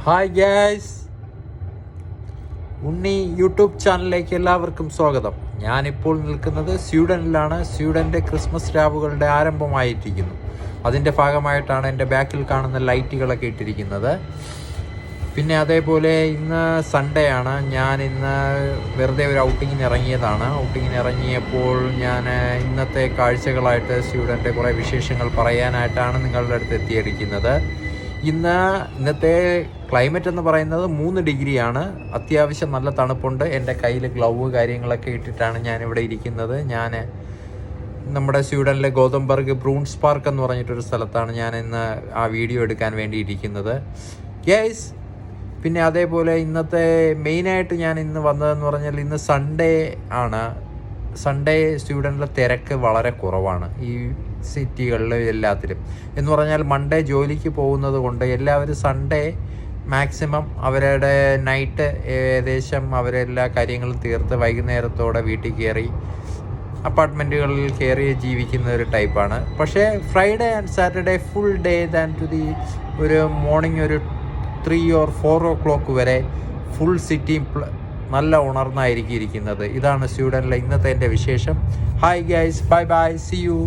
Hi guys, ഉണ്ണി YouTube ചാനലിലേക്ക് എല്ലാവർക്കും സ്വാഗതം. ഞാനിപ്പോൾ നിൽക്കുന്നത് സ്വീഡനിലാണ്. സ്വീഡൻ്റെ ക്രിസ്മസ് രാവുകളുടെ ആരംഭമായിരിക്കുന്നു. അതിൻ്റെ ഭാഗമായിട്ടാണ് എൻ്റെ ബാക്കിൽ കാണുന്ന ലൈറ്റുകളൊക്കെ ഇട്ടിരിക്കുന്നത്. പിന്നെ അതേപോലെ ഇന്ന് സൺഡേ ആണ്. ഞാൻ ഇന്ന് വെറുതെ ഒരു ഔട്ടിങ്ങിന് ഇറങ്ങിയതാണ്. ഔട്ടിങ്ങിന് ഇറങ്ങിയപ്പോൾ ഞാൻ ഇന്നത്തെ കാഴ്ചകളായിട്ട് സ്വീഡൻ്റെ കുറേ വിശേഷങ്ങൾ പറയാനായിട്ടാണ് നിങ്ങളുടെ അടുത്ത് എത്തിയിരിക്കുന്നത്. ഇന്നത്തെ ക്ലൈമറ്റ് എന്ന് പറയുന്നത് 3 ഡിഗ്രിയാണ്. അത്യാവശ്യം നല്ല തണുപ്പുണ്ട്. എൻ്റെ കയ്യിൽ ഗ്ലൗവ് കാര്യങ്ങളൊക്കെ ഇട്ടിട്ടാണ് ഞാനിവിടെ ഇരിക്കുന്നത്. ഞാൻ നമ്മുടെ സ്വീഡനിലെ ഗോതംബർഗ് ബ്രൂൺസ് പാർക്ക് എന്ന് പറഞ്ഞിട്ടൊരു സ്ഥലത്താണ് ഞാൻ ഇന്ന് ആ വീഡിയോ എടുക്കാൻ വേണ്ടി ഇരിക്കുന്നത്. ഗൈസ്, പിന്നെ അതേപോലെ ഇന്നത്തെ മെയിനായിട്ട് ഞാൻ ഇന്ന് വന്നതെന്ന് പറഞ്ഞാൽ ഇന്ന് സൺഡേ ആണ്. സൺഡേ സ്വീഡനിലെ തിരക്ക് വളരെ കുറവാണ് ഈ സിറ്റികളിലും എല്ലാത്തിലും. എന്ന് പറഞ്ഞാൽ മൺഡേ ജോലിക്ക് പോകുന്നത് കൊണ്ട് എല്ലാവരും സൺഡേ മാക്സിമം അവരുടെ നൈറ്റ് ഏകദേശം അവരെല്ലാ കാര്യങ്ങളും തീർത്ത് വൈകുന്നേരത്തോടെ വീട്ടിൽ കയറി അപ്പാർട്ട്മെൻറ്റുകളിൽ കയറി ജീവിക്കുന്ന ഒരു ടൈപ്പാണ്. പക്ഷേ Friday and Saturday full day ഒരു മോർണിംഗ് ഒരു 3 or 4 o'clock വരെ ഫുൾ സിറ്റിയും നല്ല ഉണർന്നായിരിക്കും ഇരിക്കുന്നത്. ഇതാണ് സ്വീഡനിലെ ഇന്നത്തെ എൻ്റെ വിശേഷം. Hi guys, bye bye, see U.